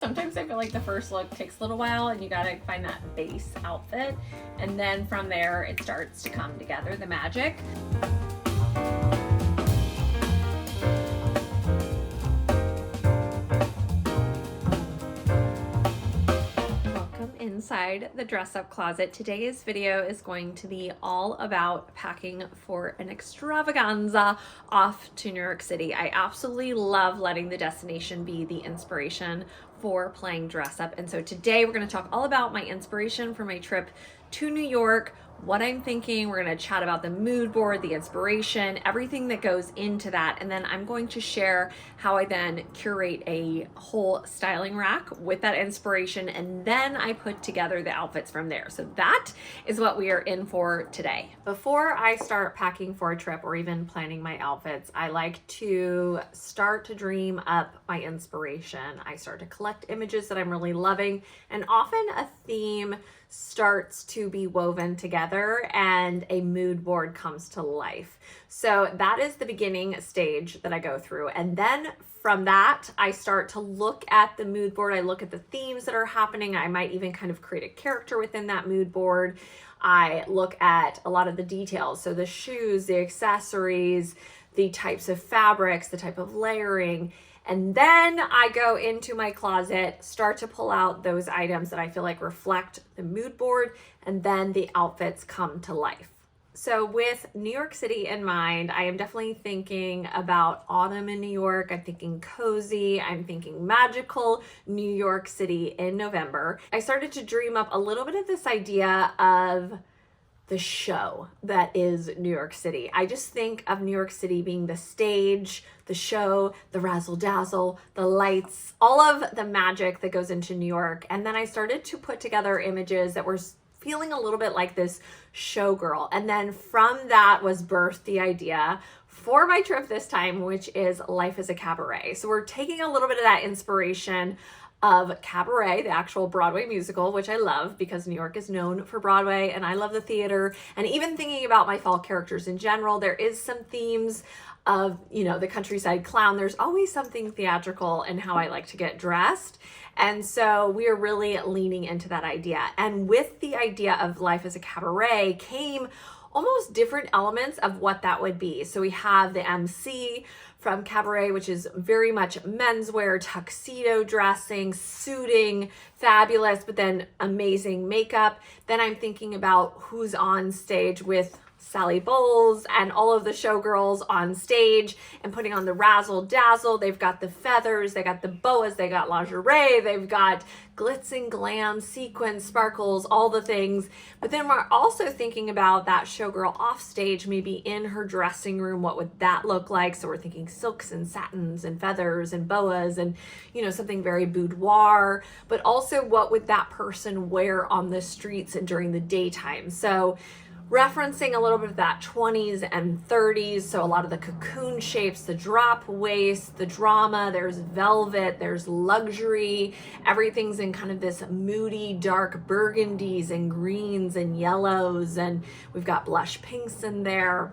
Sometimes I feel like the first look takes a little while and you gotta find that base outfit. And then from there, it starts to come together, the magic. Inside the dress up closet. Today's video is going to be all about packing for an extravaganza off to New York City. I absolutely love letting the destination be the inspiration for playing dress up. And so today we're going to talk all about my inspiration for my trip to New York, what I'm thinking. We're going to chat about the mood board, the inspiration, everything that goes into that. And then I'm going to share how I then curate a whole styling rack with that inspiration. And then I put together the outfits from there. So that is what we are in for today. Before I start packing for a trip or even planning my outfits, I like to start to dream up my inspiration. I start to collect images that I'm really loving, and often a theme starts to be woven together and a mood board comes to life. So that is the beginning stage that I go through. And then from that, I start to look at the mood board. I look at the themes that are happening. I might even kind of create a character within that mood board. I look at a lot of the details. So the shoes, the accessories, the types of fabrics, the type of layering. And then I go into my closet, start to pull out those items that I feel like reflect the mood board, and then the outfits come to life. So with New York City in mind, I am definitely thinking about autumn in New York. I'm thinking cozy. I'm thinking magical New York City in November. I started to dream up a little bit of this idea of the show that is New York City. I just think of New York City being the stage, the show, the razzle dazzle, the lights, all of the magic that goes into New York. And then I started to put together images that were feeling a little bit like this showgirl. And then from that was birthed the idea for my trip this time, which is Life as a Cabaret. So we're taking a little bit of that inspiration of Cabaret, the actual Broadway musical, which I love because New York is known for Broadway and I love the theater. And even thinking about my fall characters in general, there is some themes of, you know, the countryside clown. There's always something theatrical in how I like to get dressed. And so we are really leaning into that idea. And with the idea of Life as a Cabaret came almost different elements of what that would be. So we have the MC from Cabaret, which is very much menswear, tuxedo dressing, suiting, fabulous, but then amazing makeup. Then I'm thinking about who's on stage with Sally Bowles and all of the showgirls on stage and putting on the razzle dazzle. They've got the feathers, they got the boas, they got lingerie, they've got glitz and glam, sequins, sparkles, all the things. But then we're also thinking about that showgirl off stage, maybe in her dressing room. What would that look like? So we're thinking silks and satins and feathers and boas and, you know, something very boudoir, but also what would that person wear on the streets and during the daytime? So referencing a little bit of that 20s and 30s. So a lot of the cocoon shapes, the drop waist, the drama, there's velvet, there's luxury. Everything's in kind of this moody, dark burgundies and greens and yellows. And we've got blush pinks in there.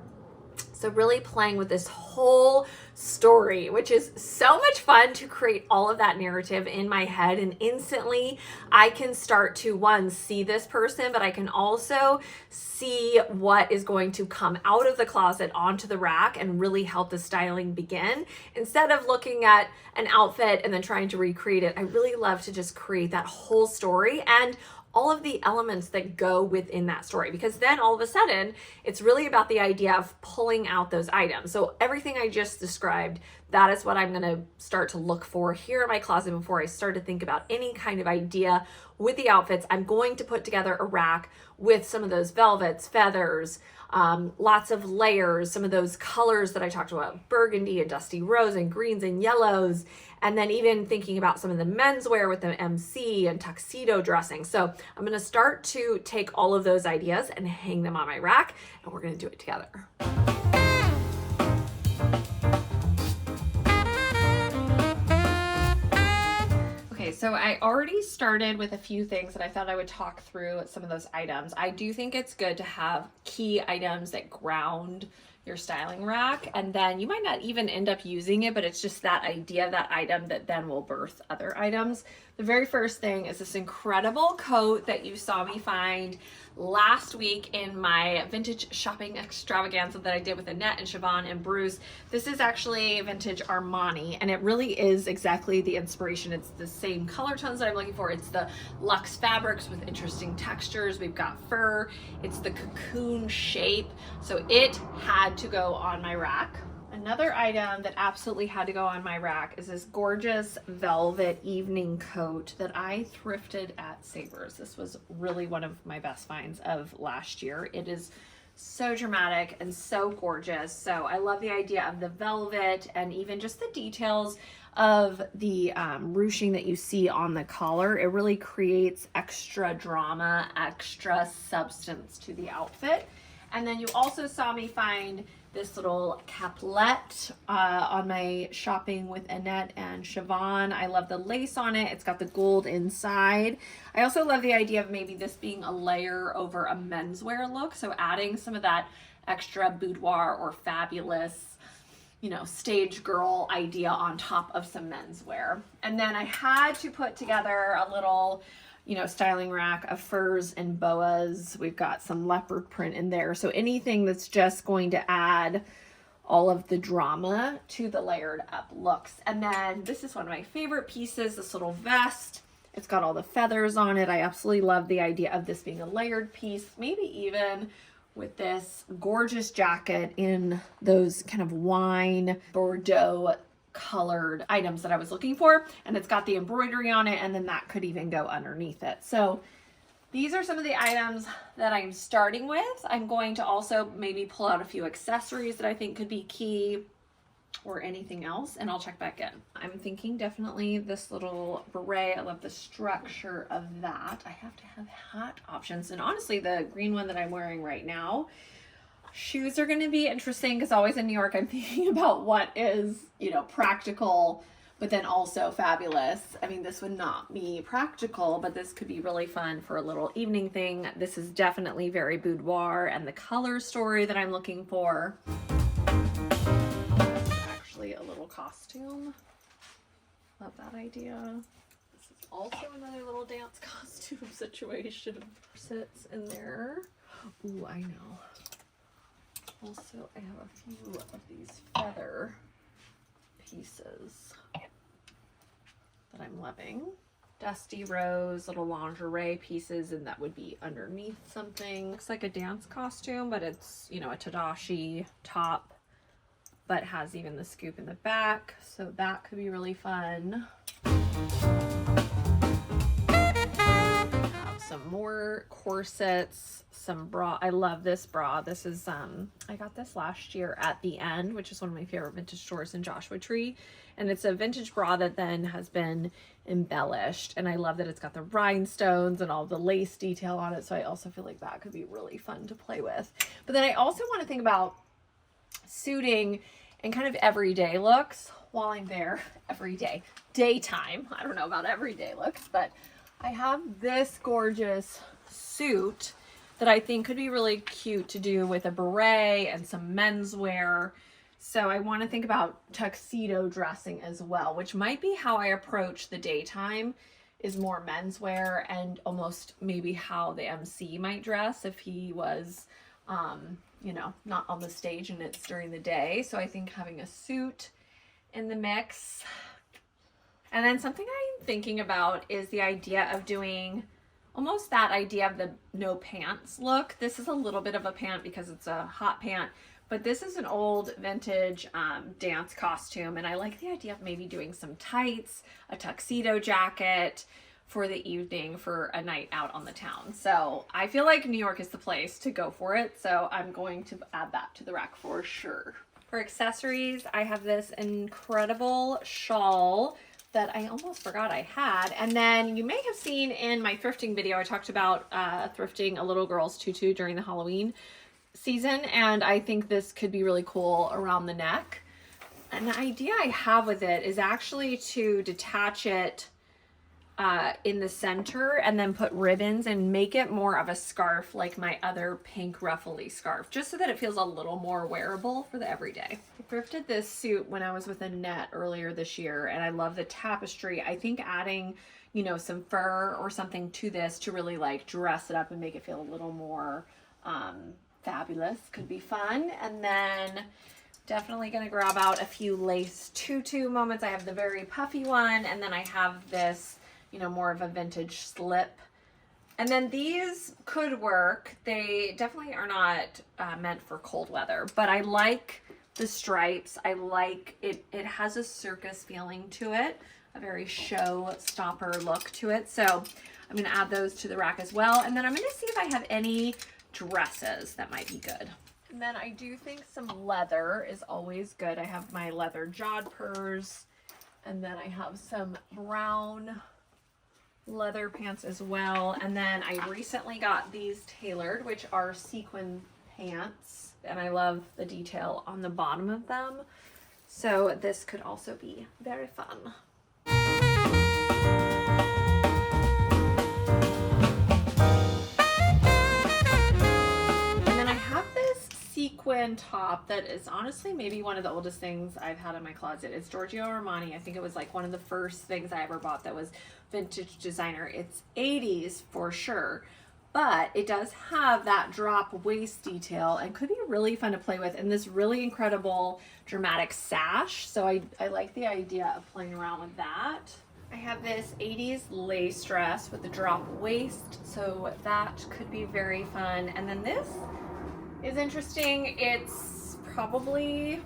So really playing with this whole story, which is so much fun to create all of that narrative in my head. And instantly I can start to, one, see this person, but I can also see what is going to come out of the closet onto the rack and really help the styling begin. Instead of looking at an outfit and then trying to recreate it, I really love to just create that whole story and all of the elements that go within that story, because then all of a sudden it's really about the idea of pulling out those items. So everything I just described, that is what I'm going to start to look for here in my closet before I start to think about any kind of idea with the outfits. I'm going to put together a rack with some of those velvets, feathers, lots of layers, some of those colors that I talked about, burgundy and dusty rose and greens and yellows, and then even thinking about some of the menswear with the MC and tuxedo dressing. So I'm going to start to take all of those ideas and hang them on my rack, and we're going to do it together. So I already started with a few things that I thought I would talk through some of those items. I do think it's good to have key items that ground your styling rack, and then you might not even end up using it, but it's just that idea of that item that then will birth other items. The very first thing is this incredible coat that you saw me find last week in my vintage shopping extravaganza that I did with Annette and Siobhan and Bruce. This is actually vintage Armani, and it really is exactly the inspiration. It's the same color tones that I'm looking for. It's the luxe fabrics with interesting textures. We've got fur. It's the cocoon shape. So it had to go on my rack. Another item that absolutely had to go on my rack is this gorgeous velvet evening coat that I thrifted at Savers. This was really one of my best finds of last year. It is so dramatic and so gorgeous. So I love the idea of the velvet and even just the details of the ruching that you see on the collar. It really creates extra drama, extra substance to the outfit. And then you also saw me find this little caplet on my shopping with Annette and Siobhan. I love the lace on it. It's got the gold inside. I also love the idea of maybe this being a layer over a menswear look. So adding some of that extra boudoir or fabulous, you know, stage girl idea on top of some menswear. And then I had to put together a little, you know, styling rack of furs and boas. We've got some leopard print in there. So anything that's just going to add all of the drama to the layered up looks. And then this is one of my favorite pieces, this little vest. It's got all the feathers on it. I absolutely love the idea of this being a layered piece, maybe even with this gorgeous jacket in those kind of wine Bordeaux colored items that I was looking for, and it's got the embroidery on it, and then that could even go underneath it. So these are some of the items that I'm starting with. I'm going to also maybe pull out a few accessories that I think could be key or anything else, and I'll check back in. I'm thinking definitely this little beret. I love the structure of that. I have to have hat options, and honestly the green one that I'm wearing right now, shoes are going to be interesting because always in New York I'm thinking about what is, you know, practical but then also fabulous. I mean, this would not be practical, but this could be really fun for a little evening thing. This is definitely very boudoir and the color story that I'm looking for. Actually a little costume. Love that idea. This is also another little dance costume situation. Sits in there. Ooh, I know. Also, I have a few of these feather pieces that I'm loving. Dusty rose little lingerie pieces, and that would be underneath something. Looks like a dance costume, but it's, you know, a Tadashi top, but has even the scoop in the back. So that could be really fun. Some more corsets, some bra. I love this bra. This is I got this last year at the End, which is one of my favorite vintage stores in Joshua Tree, and it's a vintage bra that then has been embellished, and I love that it's got the rhinestones and all the lace detail on it. So I also feel like that could be really fun to play with. But then I also want to think about suiting and kind of everyday looks while I'm there. Everyday, daytime. I don't know about everyday looks, but I have this gorgeous suit that I think could be really cute to do with a beret and some menswear. So I want to think about tuxedo dressing as well, which might be how I approach the daytime, is more menswear, and almost maybe how the MC might dress if he was, you know, not on the stage and it's during the day. So I think having a suit in the mix. And then something I'm thinking about is the idea of doing almost that idea of the no pants look. This is a little bit of a pant because it's a hot pant, but this is an old vintage dance costume, and I like the idea of maybe doing some tights, a tuxedo jacket for the evening for a night out on the town. So I feel like New York is the place to go for it, so I'm going to add that to the rack for sure. For accessories, I have this incredible shawl that I almost forgot I had. And then you may have seen in my thrifting video, I talked about thrifting a little girl's tutu during the Halloween season, and I think this could be really cool around the neck. And the idea I have with it is actually to detach it in the center and then put ribbons and make it more of a scarf like my other pink ruffly scarf, just so that it feels a little more wearable for the everyday. I thrifted this suit when I was with Annette earlier this year, and I love the tapestry. I think adding, you know, some fur or something to this to really like dress it up and make it feel a little more fabulous. Could be fun. And then definitely going to grab out a few lace tutu moments. I have the very puffy one, and then I have this, you know, more of a vintage slip. And then these could work. They definitely are not meant for cold weather, but I like the stripes. I like it. It has a circus feeling to it, a very show stopper look to it. So I'm going to add those to the rack as well. And then I'm going to see if I have any dresses that might be good. And then I do think some leather is always good. I have my leather jodhpurs, and then I have some brown leather pants as well. And then I recently got these tailored, which are sequin pants, and I love the detail on the bottom of them. So this could also be very fun. Sequin top that is honestly maybe one of the oldest things I've had in my closet. It's Giorgio Armani. I think it was like one of the first things I ever bought that was vintage designer. It's 80s for sure, but it does have that drop waist detail and could be really fun to play with, and this really incredible dramatic sash. So I like the idea of playing around with that. I have this 80s lace dress with the drop waist, so that could be very fun. And then this is interesting. It's probably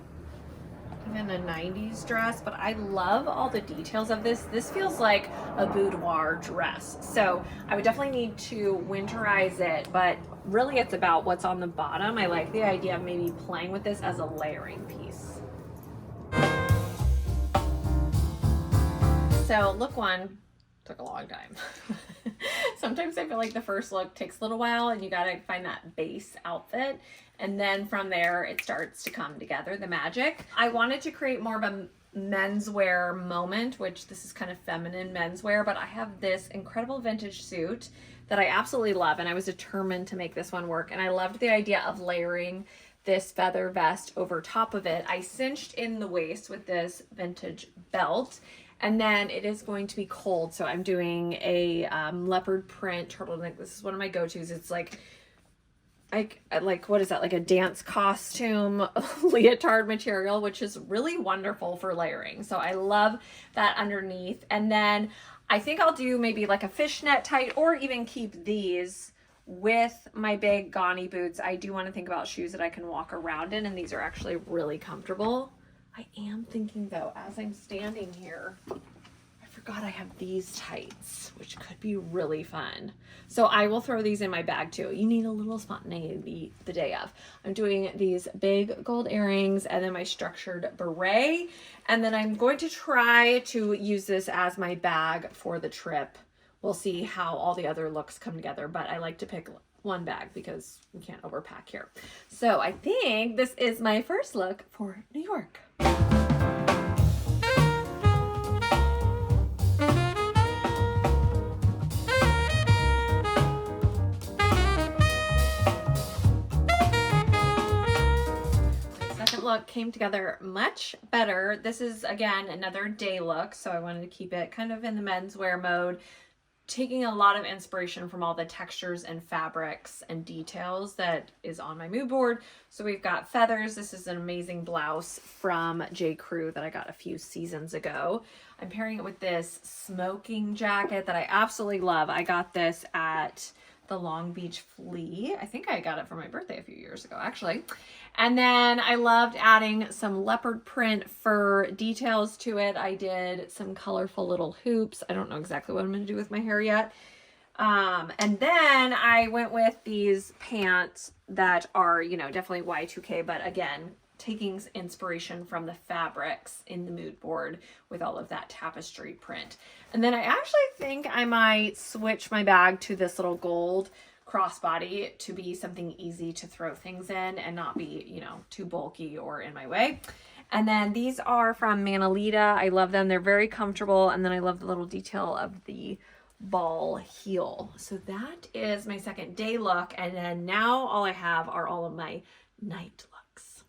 even a 90s dress, but I love all the details of this. This feels like a boudoir dress. So I would definitely need to winterize it, but really it's about what's on the bottom. I like the idea of maybe playing with this as a layering piece. So look one took a long time. Sometimes I feel like the first look takes a little while and you gotta find that base outfit, and then from there it starts to come together, the magic. I wanted to create more of a menswear moment, which this is kind of feminine menswear, but I have this incredible vintage suit that I absolutely love, and I was determined to make this one work, and I loved the idea of layering this feather vest over top of it. I cinched in the waist with this vintage belt, and then it is going to be cold, so I'm doing a leopard print turtleneck. This is one of my go-tos. It's like what is that, like a dance costume leotard material, which is really wonderful for layering. So I love that underneath. And then I think I'll do maybe like a fishnet tight, or even keep these with my big Gani boots. I do want to think about shoes that I can walk around in, and these are actually really comfortable. I am thinking though, as I'm standing here, I forgot I have these tights, which could be really fun. So I will throw these in my bag too. You need a little spontaneity the day of. I'm doing these big gold earrings and then my structured beret. And then I'm going to try to use this as my bag for the trip. We'll see how all the other looks come together, but I like to pick one bag because we can't overpack here. So I think this is my first look for New York. Second look came together much better. This is again another day look, so I wanted to keep it kind of in the menswear mode, taking a lot of inspiration from all the textures and fabrics and details that is on my mood board. So we've got feathers. This is an amazing blouse from J. Crew that I got a few seasons ago. I'm pairing it with this smoking jacket that I absolutely love. I got this at the Long Beach Flea. I think I got it for my birthday a few years ago, actually. And then I loved adding some leopard print fur details to it. I did some colorful little hoops. I don't know exactly what I'm going to do with my hair yet. And then I went with these pants that are, you know, definitely Y2K, but again, taking inspiration from the fabrics in the mood board with all of that tapestry print. And then I actually think I might switch my bag to this little gold crossbody to be something easy to throw things in and not be, you know, too bulky or in my way. And then these are from Manolita. I love them. They're very comfortable. And then I love the little detail of the ball heel. So that is my second day look. And then now all I have are all of my night looks.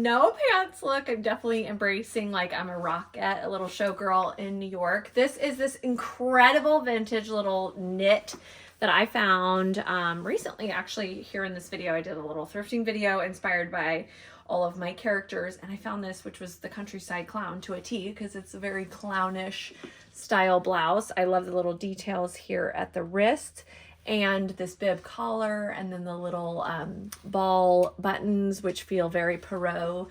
no pants look. I'm definitely embracing like I'm a rockette, a little showgirl in New York. This is this incredible vintage little knit that I found recently. Actually, here in this video, I did a little thrifting video inspired by all of my characters, and I found this, which was the countryside clown to a T, because it's a very clownish style blouse. I love the little details here at the wrist, and this bib collar, and then the little ball buttons, which feel very Perot,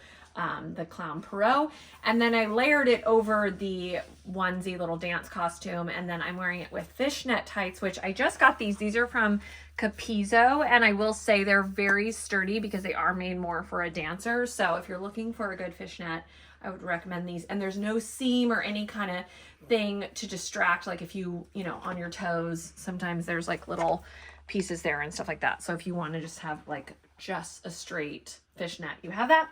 the clown Perot. And then I layered it over the onesie little dance costume, and then I'm wearing it with fishnet tights, which I just got these. These are from Capizzo, and I will say they're very sturdy because they are made more for a dancer. So if you're looking for a good fishnet, I would recommend these. And there's no seam or any kind of thing to distract. Like if you know, on your toes, sometimes there's like little pieces there and stuff like that. So if you want to just have like just a straight fishnet, you have that.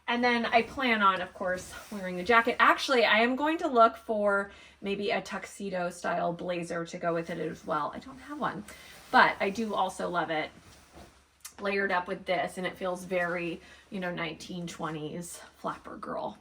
And then I plan on, of course, wearing a jacket. Actually, I am going to look for maybe a tuxedo style blazer to go with it as well. I don't have one, but I do also love it layered up with this, and it feels very, you know, 1920s flapper girl.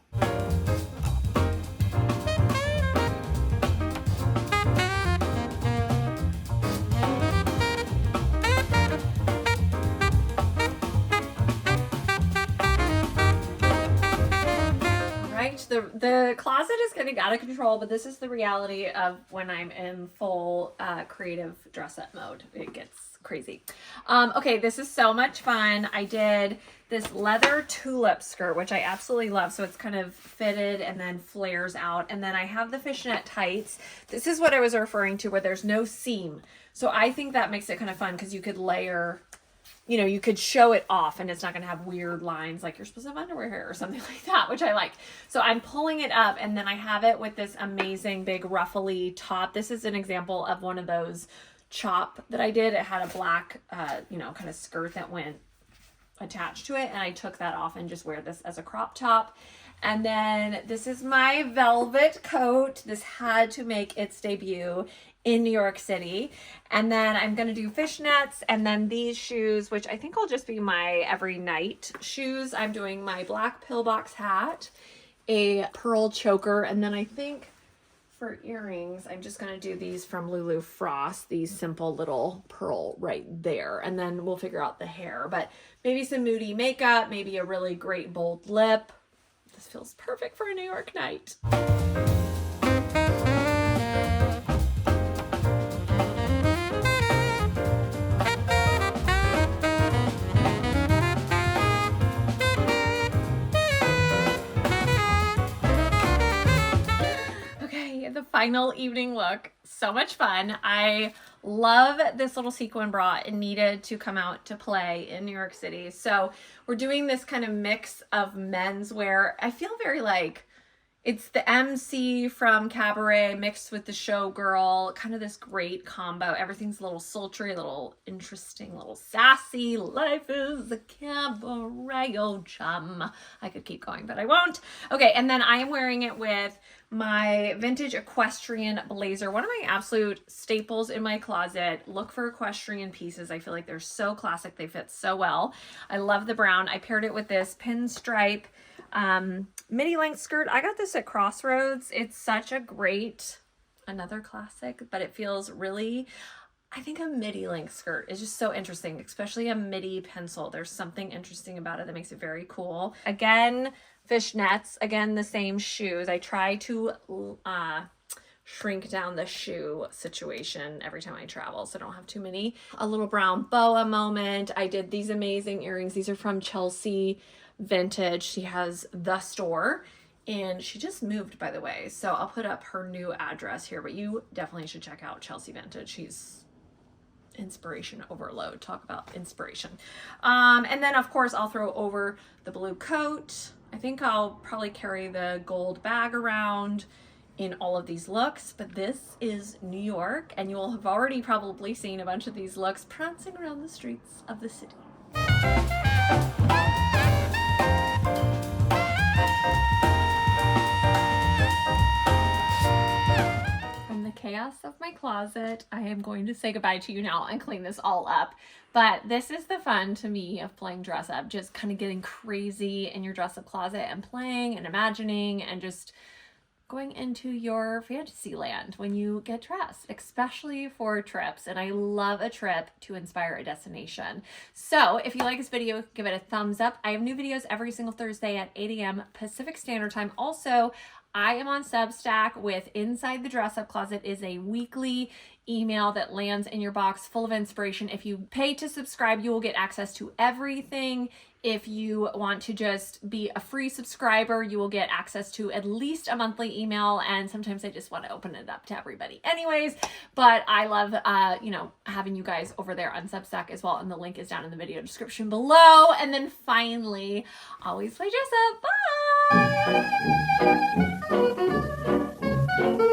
The closet is getting out of control, but this is the reality of when I'm in full creative dress up mode. It gets crazy. Okay, this is so much fun. I did this leather tulip skirt, which I absolutely love. So it's kind of fitted and then flares out. And then I have the fishnet tights. This is what I was referring to, where there's no seam. So I think that makes it kind of fun because you could layer, you know, you could show it off and it's not going to have weird lines like you're supposed to have underwear here or something like that, which I like. So I'm pulling it up, and then I have it with this amazing big ruffly top. This is an example of one of those chop that I did. It had a black, you know, kind of skirt that went attached to it, and I took that off and just wear this as a crop top. And then this is my velvet coat. This had to make its debut in New York City. And then I'm going to do fishnets, and then these shoes, which I think will just be my every night shoes. I'm doing my black pillbox hat, a pearl choker, and then I think for earrings, I'm just going to do these from Lulu Frost, these simple little pearl right there. And then we'll figure out the hair, but maybe some moody makeup, maybe a really great bold lip. This feels perfect for a New York night. The final evening look. So much fun. I love this little sequin bra. It needed to come out to play in New York City. So we're doing this kind of mix of menswear. I feel very like it's the MC from Cabaret mixed with the showgirl, kind of this great combo. Everything's a little sultry, a little interesting, a little sassy. Life is a cabaret, oh chum. I could keep going, but I won't. Okay, and then I am wearing it with my vintage equestrian blazer, one of my absolute staples in my closet. Look for equestrian pieces. I feel like they're so classic. They fit so well. I love the brown. I paired it with this pinstripe midi length skirt. I got this at Crossroads. It's such a great, another classic, but it feels really, I think a midi length skirt is just so interesting, especially a midi pencil. There's something interesting about it that makes it very cool. Again, fishnets, again, the same shoes. I try to shrink down the shoe situation every time I travel, so I don't have too many. A little brown boa moment. I did these amazing earrings. These are from Chelsea Vintage. She has the store, and she just moved, by the way, so I'll put up her new address here, but you definitely should check out Chelsea Vintage. She's inspiration overload. Talk about inspiration. And then of course I'll throw over the blue coat. I think I'll probably carry the gold bag around in all of these looks, but this is New York, and you'll have already probably seen a bunch of these looks prancing around the streets of the city. From the chaos of my closet. I am going to say goodbye to you now and clean this all up. But this is the fun to me of playing dress up, just kind of getting crazy in your dress up closet and playing and imagining and just going into your fantasy land when you get dressed, especially for trips. And I love a trip to inspire a destination. So if you like this video, give it a thumbs up. I have new videos every single Thursday at 8 a.m. Pacific Standard Time. Also, I am on Substack with Inside the Dress Up Closet is a weekly email that lands in your box full of inspiration. If you pay to subscribe, you will get access to everything. If you want to just be a free subscriber, you will get access to at least a monthly email, and sometimes I just want to open it up to everybody anyways. But I love having you guys over there on Substack as well, and the link is down in the video description below. And then finally, always play dress up. Bye.